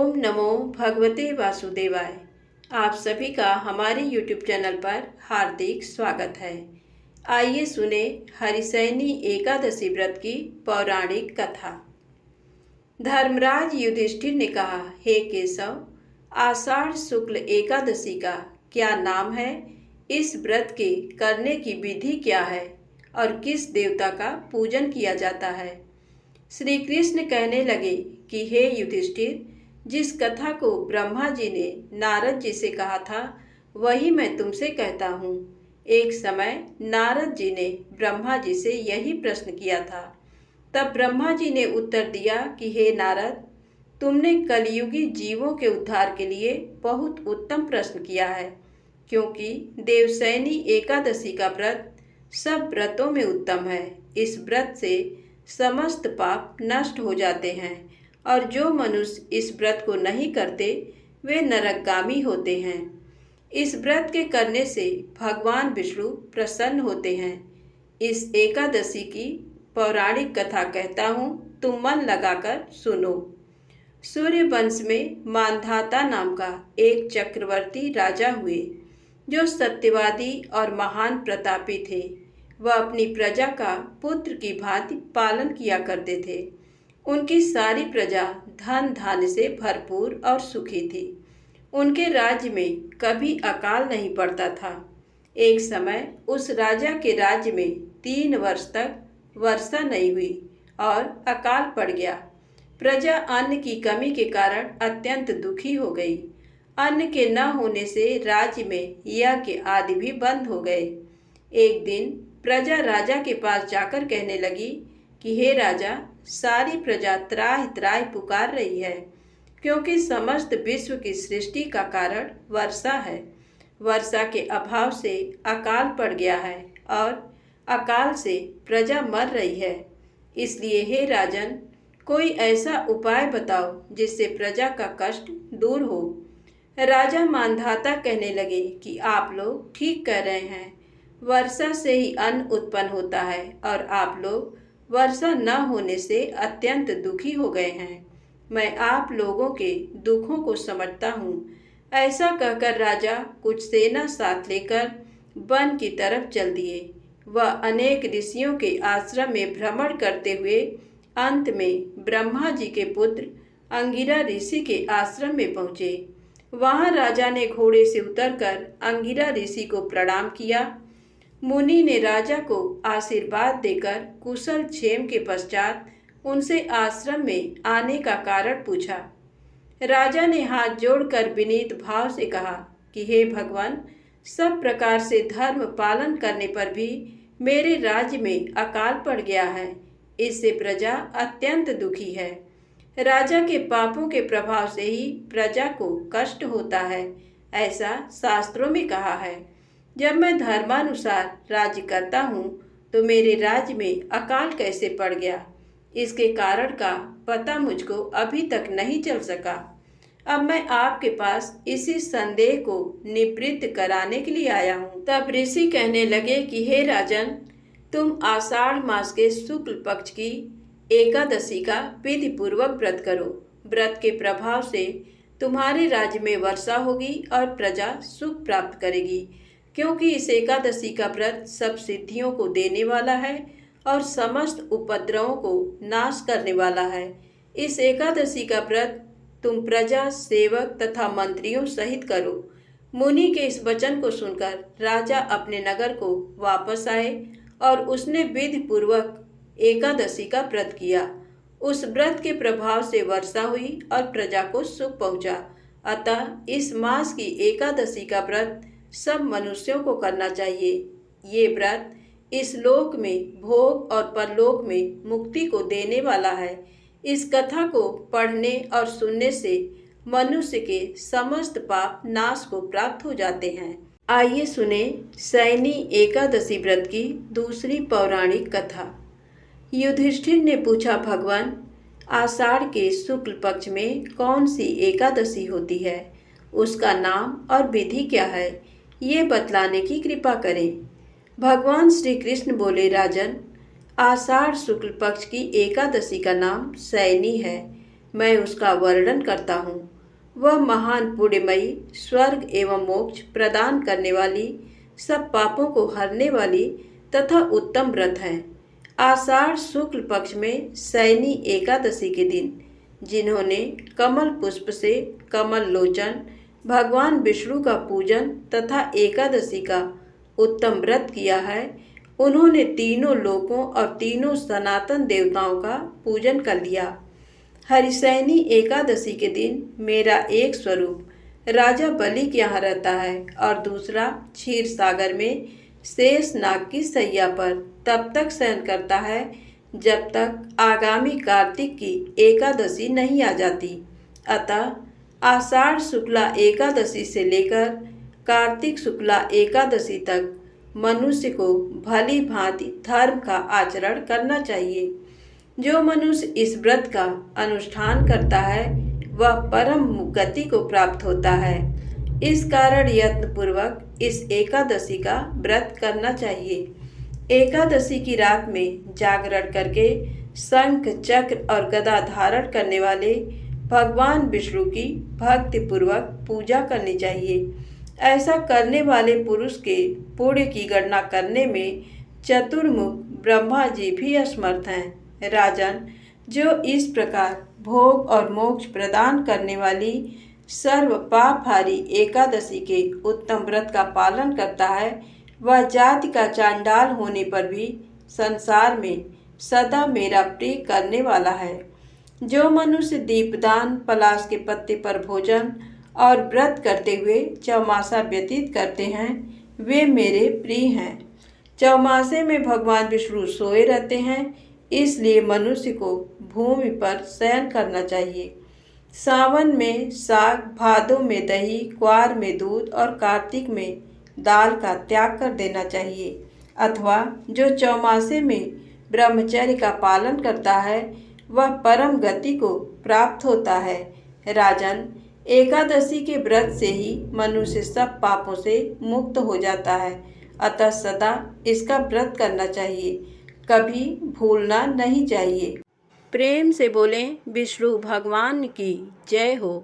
ओम नमो भगवते वासुदेवाय। आप सभी का हमारे YouTube चैनल पर हार्दिक स्वागत है। आइए सुने हरिशयनी एकादशी व्रत की पौराणिक कथा। धर्मराज युधिष्ठिर ने कहा, हे केशव, आषाढ़ शुक्ल एकादशी का क्या नाम है? इस व्रत के करने की विधि क्या है और किस देवता का पूजन किया जाता है? श्री कृष्ण कहने लगे कि हे युधिष्ठिर, जिस कथा को ब्रह्मा जी ने नारद जी से कहा था वही मैं तुमसे कहता हूँ। एक समय नारद जी ने ब्रह्मा जी से यही प्रश्न किया था। तब ब्रह्मा जी ने उत्तर दिया कि हे नारद, तुमने कलयुगी जीवों के उद्धार के लिए बहुत उत्तम प्रश्न किया है, क्योंकि देवशयनी एकादशी का व्रत सब व्रतों में उत्तम है। इस व्रत से समस्त पाप नष्ट हो जाते हैं और जो मनुष्य इस व्रत को नहीं करते वे नरकगामी होते हैं। इस व्रत के करने से भगवान विष्णु प्रसन्न होते हैं। इस एकादशी की पौराणिक कथा कहता हूँ, तुम मन लगाकर सुनो। सूर्य वंश में मांधाता नाम का एक चक्रवर्ती राजा हुए, जो सत्यवादी और महान प्रतापी थे। वह अपनी प्रजा का पुत्र की भांति पालन किया करते थे। उनकी सारी प्रजा धन धान्य से भरपूर और सुखी थी। उनके राज्य में कभी अकाल नहीं पड़ता था। एक समय उस राजा के राज्य में 3 वर्ष तक वर्षा नहीं हुई और अकाल पड़ गया। प्रजा अन्न की कमी के कारण अत्यंत दुखी हो गई। अन्न के न होने से राज्य में यज्ञ आदि भी बंद हो गए। एक दिन प्रजा राजा के पास जाकर कहने लगी कि हे राजा, सारी प्रजा त्राहि त्राहि पुकार रही है, क्योंकि समस्त विश्व की सृष्टि का कारण वर्षा है। वर्षा के अभाव से अकाल पड़ गया है और अकाल से प्रजा मर रही है। इसलिए हे राजन, कोई ऐसा उपाय बताओ जिससे प्रजा का कष्ट दूर हो। राजा मांधाता कहने लगे कि आप लोग ठीक कह रहे हैं। वर्षा से ही अन्न उत्पन्न होता है और आप लोग वर्षा न होने से अत्यंत दुखी हो गए हैं। मैं आप लोगों के दुखों को समझता हूँ। ऐसा कहकर राजा कुछ सेना साथ लेकर वन की तरफ चल दिए। वह अनेक ऋषियों के आश्रम में भ्रमण करते हुए अंत में ब्रह्मा जी के पुत्र अंगिरा ऋषि के आश्रम में पहुँचे। वहाँ राजा ने घोड़े से उतरकर अंगिरा ऋषि को प्रणाम किया। मुनि ने राजा को आशीर्वाद देकर कुशल क्षेम के पश्चात उनसे आश्रम में आने का कारण पूछा। राजा ने हाथ जोड़कर विनीत भाव से कहा कि हे भगवान, सब प्रकार से धर्म पालन करने पर भी मेरे राज्य में अकाल पड़ गया है। इससे प्रजा अत्यंत दुखी है। राजा के पापों के प्रभाव से ही प्रजा को कष्ट होता है, ऐसा शास्त्रों में कहा है। जब मैं धर्मानुसार राज्य करता हूँ तो मेरे राज्य में अकाल कैसे पड़ गया, इसके कारण का पता मुझको अभी तक नहीं चल सका। अब मैं आपके पास इसी संदेह को निवृत्त कराने के लिए आया हूँ। तब ऋषि कहने लगे कि हे राजन, तुम आषाढ़ मास के शुक्ल पक्ष की एकादशी का विधि पूर्वक व्रत करो। व्रत के प्रभाव से तुम्हारे राज्य में वर्षा होगी और प्रजा सुख प्राप्त करेगी, क्योंकि इस एकादशी का व्रत सब सिद्धियों को देने वाला है और समस्त उपद्रवों को नाश करने वाला है। इस एकादशी का व्रत तुम प्रजा, सेवक तथा मंत्रियों सहित करो। मुनि के इस वचन को सुनकर राजा अपने नगर को वापस आए और उसने विधि पूर्वक एकादशी का व्रत किया। उस व्रत के प्रभाव से वर्षा हुई और प्रजा को सुख पहुंचा। अतः इस मास की एकादशी का व्रत सब मनुष्यों को करना चाहिए। ये व्रत इस लोक में भोग और परलोक में मुक्ति को देने वाला है। इस कथा को पढ़ने और सुनने से मनुष्य के समस्त पाप नाश को प्राप्त हो जाते हैं। आइए सुने शयनी एकादशी व्रत की दूसरी पौराणिक कथा। युधिष्ठिर ने पूछा, भगवान, आषाढ़ के शुक्ल पक्ष में कौन सी एकादशी होती है? उसका नाम और विधि क्या है, ये बतलाने की कृपा करें। भगवान श्री कृष्ण बोले, राजन, आषाढ़ शुक्ल पक्ष की एकादशी का नाम शयनी है। मैं उसका वर्णन करता हूँ। वह महान पुण्यमयी, स्वर्ग एवं मोक्ष प्रदान करने वाली, सब पापों को हरने वाली तथा उत्तम व्रत है। आषाढ़ शुक्ल पक्ष में शयनी एकादशी के दिन जिन्होंने कमल पुष्प से कमल लोचन भगवान विष्णु का पूजन तथा एकादशी का उत्तम व्रत किया है, उन्होंने तीनों लोकों और तीनों सनातन देवताओं का पूजन कर लिया। हरिशयनी एकादशी के दिन मेरा एक स्वरूप राजा बलि के यहाँ रहता है और दूसरा क्षीर सागर में शेष नाग की सैया पर तब तक शयन करता है जब तक आगामी कार्तिक की एकादशी नहीं आ जाती। अतः आषाढ़ शुक्ला एकादशी से लेकर कार्तिक शुक्ला एकादशी तक मनुष्य को भली भांति धर्म का आचरण करना चाहिए। जो मनुष्य इस व्रत का अनुष्ठान करता है वह परम गति को प्राप्त होता है। इस कारण यत्न पूर्वक इस एकादशी का व्रत करना चाहिए। एकादशी की रात में जागरण करके शंख चक्र और गदा धारण करने वाले भगवान विष्णु की भक्ति पूर्वक पूजा करनी चाहिए। ऐसा करने वाले पुरुष के पुण्य की गणना करने में चतुर्मुख ब्रह्मा जी भी असमर्थ हैं। राजन, जो इस प्रकार भोग और मोक्ष प्रदान करने वाली सर्व पापहारी एकादशी के उत्तम व्रत का पालन करता है, वह जाति का चांडाल होने पर भी संसार में सदा मेरा प्रिय करने वाला है। जो मनुष्य दीपदान, पलाश के पत्ते पर भोजन और व्रत करते हुए चौमासा व्यतीत करते हैं, वे मेरे प्रिय हैं। चौमासे में भगवान विष्णु सोए रहते हैं, इसलिए मनुष्य को भूमि पर शयन करना चाहिए। सावन में साग, भादों में दही, क्वार में दूध और कार्तिक में दाल का त्याग कर देना चाहिए। अथवा जो चौमासे में ब्रह्मचर्य का पालन करता है वह परम गति को प्राप्त होता है। राजन, एकादशी के व्रत से ही मनुष्य सब पापों से मुक्त हो जाता है। अतः सदा इसका व्रत करना चाहिए, कभी भूलना नहीं चाहिए। प्रेम से बोलें विष्णु भगवान की जय हो।